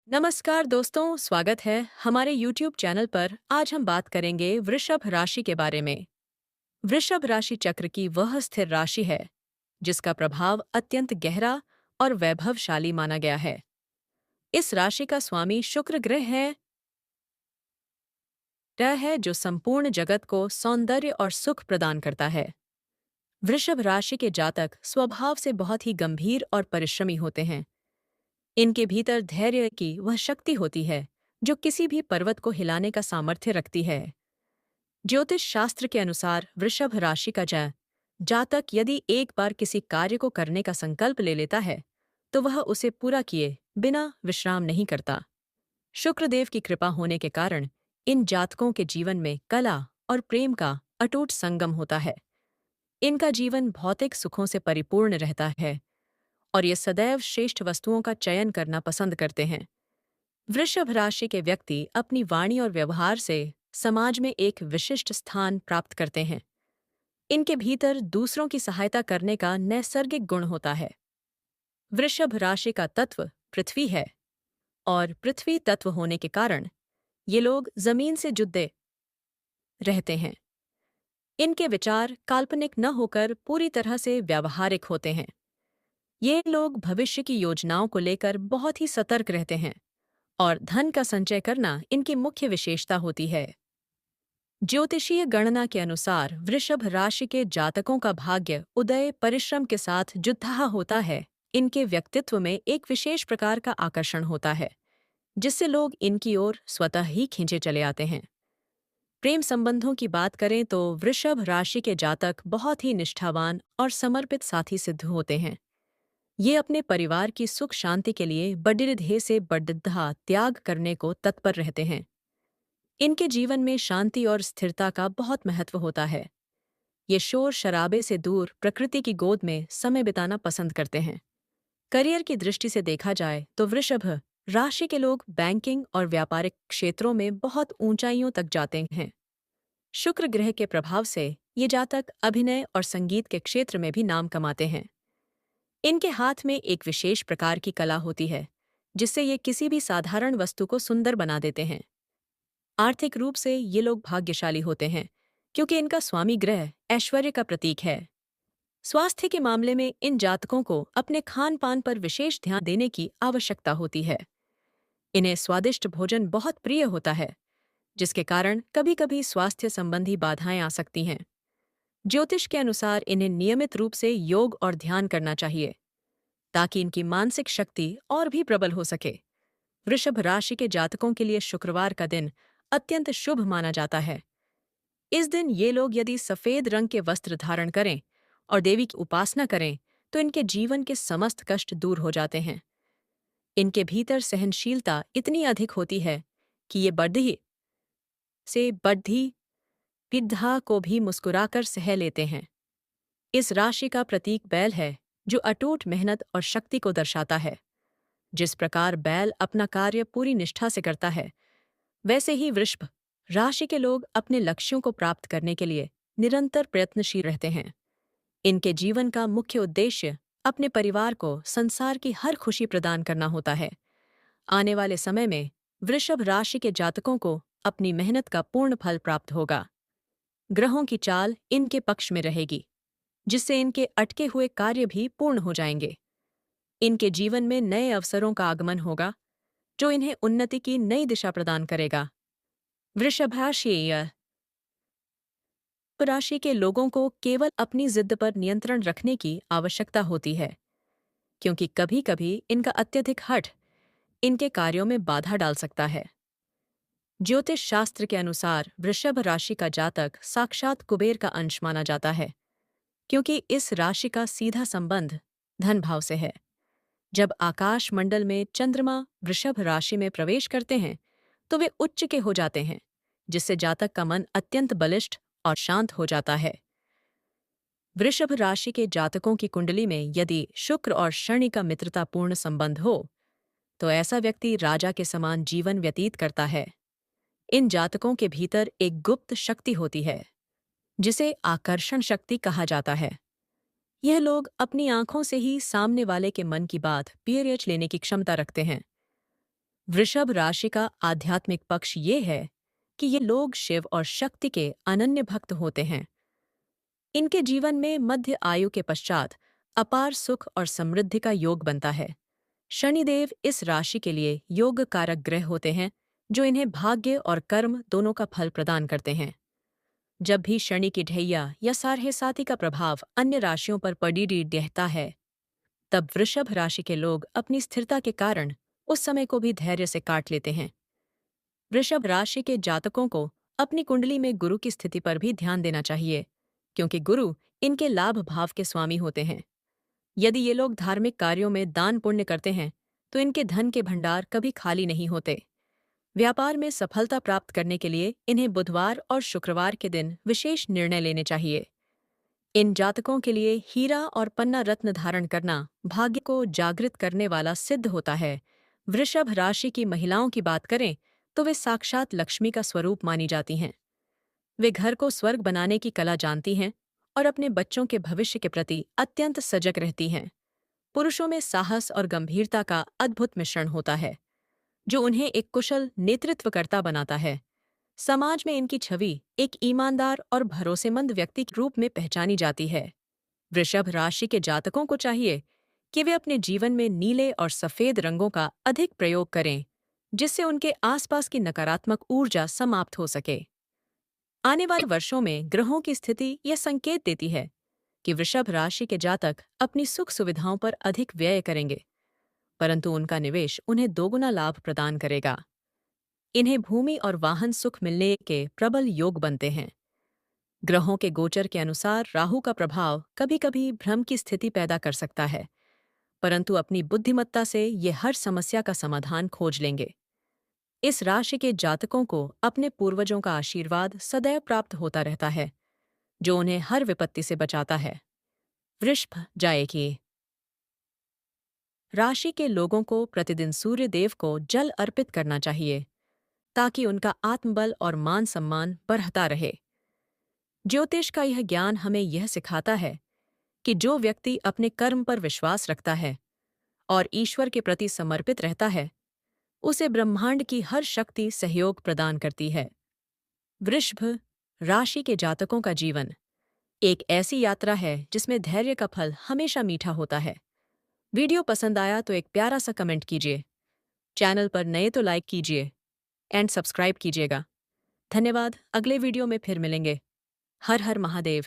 नमस्कार दोस्तों, स्वागत है हमारे YouTube चैनल पर। आज हम बात करेंगे वृषभ राशि के बारे में। वृषभ राशि चक्र की वह स्थिर राशि है जिसका प्रभाव अत्यंत गहरा और वैभवशाली माना गया है। इस राशि का स्वामी शुक्र ग्रह है जो संपूर्ण जगत को सौंदर्य और सुख प्रदान करता है। वृषभ राशि के जातक स्वभाव से बहुत ही गंभीर और परिश्रमी होते हैं। इनके भीतर धैर्य की वह शक्ति होती है जो किसी भी पर्वत को हिलाने का सामर्थ्य रखती है। ज्योतिष शास्त्र के अनुसार वृषभ राशि का जातक यदि एक बार किसी कार्य को करने का संकल्प ले लेता है तो वह उसे पूरा किए बिना विश्राम नहीं करता। शुक्रदेव की कृपा होने के कारण इन जातकों के जीवन में कला और प्रेम का अटूट संगम होता है। इनका जीवन भौतिक सुखों से परिपूर्ण रहता है और ये सदैव श्रेष्ठ वस्तुओं का चयन करना पसंद करते हैं। वृषभ राशि के व्यक्ति अपनी वाणी और व्यवहार से समाज में एक विशिष्ट स्थान प्राप्त करते हैं। इनके भीतर दूसरों की सहायता करने का नैसर्गिक गुण होता है। वृषभ राशि का तत्व पृथ्वी है और पृथ्वी तत्व होने के कारण ये लोग जमीन से जुड़े रहते हैं। इनके विचार काल्पनिक न होकर पूरी तरह से व्यावहारिक होते हैं। ये लोग भविष्य की योजनाओं को लेकर बहुत ही सतर्क रहते हैं और धन का संचय करना इनकी मुख्य विशेषता होती है। ज्योतिषीय गणना के अनुसार वृषभ राशि के जातकों का भाग्य उदय परिश्रम के साथ जुड़ा होता है। इनके व्यक्तित्व में एक विशेष प्रकार का आकर्षण होता है जिससे लोग इनकी ओर स्वतः ही खींचे चले आते हैं। प्रेम संबंधों की बात करें तो वृषभ राशि के जातक बहुत ही निष्ठावान और समर्पित साथी सिद्ध होते हैं। ये अपने परिवार की सुख शांति के लिए बड़िरधे से बड़िद्धा त्याग करने को तत्पर रहते हैं। इनके जीवन में शांति और स्थिरता का बहुत महत्व होता है। ये शोर शराबे से दूर प्रकृति की गोद में समय बिताना पसंद करते हैं। करियर की दृष्टि से देखा जाए तो वृषभ राशि के लोग बैंकिंग और व्यापारिक क्षेत्रों में बहुत ऊंचाइयों तक जाते हैं। शुक्र ग्रह के प्रभाव से ये जातक अभिनय और संगीत के क्षेत्र में भी नाम कमाते हैं। इनके हाथ में एक विशेष प्रकार की कला होती है जिससे ये किसी भी साधारण वस्तु को सुंदर बना देते हैं। आर्थिक रूप से ये लोग भाग्यशाली होते हैं क्योंकि इनका स्वामी ग्रह ऐश्वर्य का प्रतीक है। स्वास्थ्य के मामले में इन जातकों को अपने खान पान पर विशेष ध्यान देने की आवश्यकता होती है। इन्हें स्वादिष्ट भोजन बहुत प्रिय होता है जिसके कारण कभी कभी स्वास्थ्य संबंधी बाधाएं आ सकती हैं। ज्योतिष के अनुसार इन्हें नियमित रूप से योग और ध्यान करना चाहिए ताकि इनकी मानसिक शक्ति और भी प्रबल हो सके। वृषभ राशि के जातकों के लिए शुक्रवार का दिन अत्यंत शुभ माना जाता है। इस दिन ये लोग यदि सफेद रंग के वस्त्र धारण करें और देवी की उपासना करें तो इनके जीवन के समस्त कष्ट दूर हो जाते हैं। इनके भीतर सहनशीलता इतनी अधिक होती है कि ये बढ़ी विधा को भी मुस्कुराकर सह लेते हैं। इस राशि का प्रतीक बैल है जो अटूट मेहनत और शक्ति को दर्शाता है। जिस प्रकार बैल अपना कार्य पूरी निष्ठा से करता है वैसे ही वृषभ राशि के लोग अपने लक्ष्यों को प्राप्त करने के लिए निरंतर प्रयत्नशील रहते हैं। इनके जीवन का मुख्य उद्देश्य अपने परिवार को संसार की हर खुशी प्रदान करना होता है। आने वाले समय में वृषभ राशि के जातकों को अपनी मेहनत का पूर्ण फल प्राप्त होगा। ग्रहों की चाल इनके पक्ष में रहेगी जिससे इनके अटके हुए कार्य भी पूर्ण हो जाएंगे। इनके जीवन में नए अवसरों का आगमन होगा जो इन्हें उन्नति की नई दिशा प्रदान करेगा। वृषभ राशि के लोगों को केवल अपनी जिद पर नियंत्रण रखने की आवश्यकता होती है क्योंकि कभी-कभी इनका अत्यधिक हठ इनके कार्यों में बाधा डाल सकता है। ज्योतिष शास्त्र के अनुसार वृषभ राशि का जातक साक्षात कुबेर का अंश माना जाता है क्योंकि इस राशि का सीधा संबंध धन भाव से है। जब आकाश मंडल में चंद्रमा वृषभ राशि में प्रवेश करते हैं तो वे उच्च के हो जाते हैं जिससे जातक का मन अत्यंत बलिष्ठ और शांत हो जाता है। वृषभ राशि के जातकों की कुंडली में यदि शुक्र और शनि का मित्रतापूर्ण संबंध हो तो ऐसा व्यक्ति राजा के समान जीवन व्यतीत करता है। इन जातकों के भीतर एक गुप्त शक्ति होती है जिसे आकर्षण शक्ति कहा जाता है। यह लोग अपनी आंखों से ही सामने वाले के मन की बात पीएच लेने की क्षमता रखते हैं। वृषभ राशि का आध्यात्मिक पक्ष ये है कि ये लोग शिव और शक्ति के अनन्य भक्त होते हैं। इनके जीवन में मध्य आयु के पश्चात अपार सुख और समृद्धि का योग बनता है। शनिदेव इस राशि के लिए योग कारक ग्रह होते हैं, जो इन्हें भाग्य और कर्म दोनों का फल प्रदान करते हैं। जब भी शनि की ढैया या सारहे साथी का प्रभाव अन्य राशियों पर पड़ी रहता है, तब वृषभ राशि के लोग अपनी स्थिरता के कारण उस समय को भी धैर्य से काट लेते हैं। वृषभ राशि के जातकों को अपनी कुंडली में गुरु की स्थिति पर भी ध्यान देना चाहिए, क्योंकि गुरु इनके लाभ भाव के स्वामी होते हैं। यदि ये लोग धार्मिक कार्यों में दान पुण्य करते हैं, तो इनके धन के भंडार कभी खाली नहीं होते। व्यापार में सफलता प्राप्त करने के लिए इन्हें बुधवार और शुक्रवार के दिन विशेष निर्णय लेने चाहिए। इन जातकों के लिए हीरा और पन्ना रत्न धारण करना भाग्य को जागृत करने वाला सिद्ध होता है। वृषभ राशि की महिलाओं की बात करें तो वे साक्षात लक्ष्मी का स्वरूप मानी जाती हैं। वे घर को स्वर्ग बनाने की कला जानती हैं और अपने बच्चों के भविष्य के प्रति अत्यंत सजग रहती हैं। पुरुषों में साहस और गंभीरता का अद्भुत मिश्रण होता है, जो उन्हें एक कुशल नेतृत्वकर्ता बनाता है। समाज में इनकी छवि एक ईमानदार और भरोसेमंद व्यक्ति के रूप में पहचानी जाती है। वृषभ राशि के जातकों को चाहिए कि वे अपने जीवन में नीले और सफेद रंगों का अधिक प्रयोग करें, जिससे उनके आसपास की नकारात्मक ऊर्जा समाप्त हो सके। आने वाले वर्षों में ग्रहों की स्थिति यह संकेत देती है कि वृषभ राशि के जातक अपनी सुख सुविधाओं पर अधिक व्यय करेंगे, परंतु उनका निवेश उन्हें दोगुना लाभ प्रदान करेगा। इन्हें भूमि और वाहन सुख मिलने के प्रबल योग बनते हैं। ग्रहों के गोचर के अनुसार राहु का प्रभाव कभी-कभी भ्रम की स्थिति पैदा कर सकता है, परंतु अपनी बुद्धिमत्ता से ये हर समस्या का समाधान खोज लेंगे। इस राशि के जातकों को अपने पूर्वजों का आशीर्वाद सदैव प्राप्त होता रहता है, जो उन्हें हर विपत्ति से बचाता है। वृषभ जाएगी राशि के लोगों को प्रतिदिन सूर्य देव को जल अर्पित करना चाहिए, ताकि उनका आत्मबल और मान सम्मान बढ़ता रहे। ज्योतिष का यह ज्ञान हमें यह सिखाता है कि जो व्यक्ति अपने कर्म पर विश्वास रखता है और ईश्वर के प्रति समर्पित रहता है, उसे ब्रह्मांड की हर शक्ति सहयोग प्रदान करती है। वृषभ राशि के जातकों का जीवन एक ऐसी यात्रा है जिसमें धैर्य का फल हमेशा मीठा होता है। वीडियो पसंद आया तो एक प्यारा सा कमेंट कीजिए, चैनल पर नए तो लाइक कीजिए एंड सब्सक्राइब कीजिएगा। धन्यवाद। अगले वीडियो में फिर मिलेंगे। हर हर महादेव।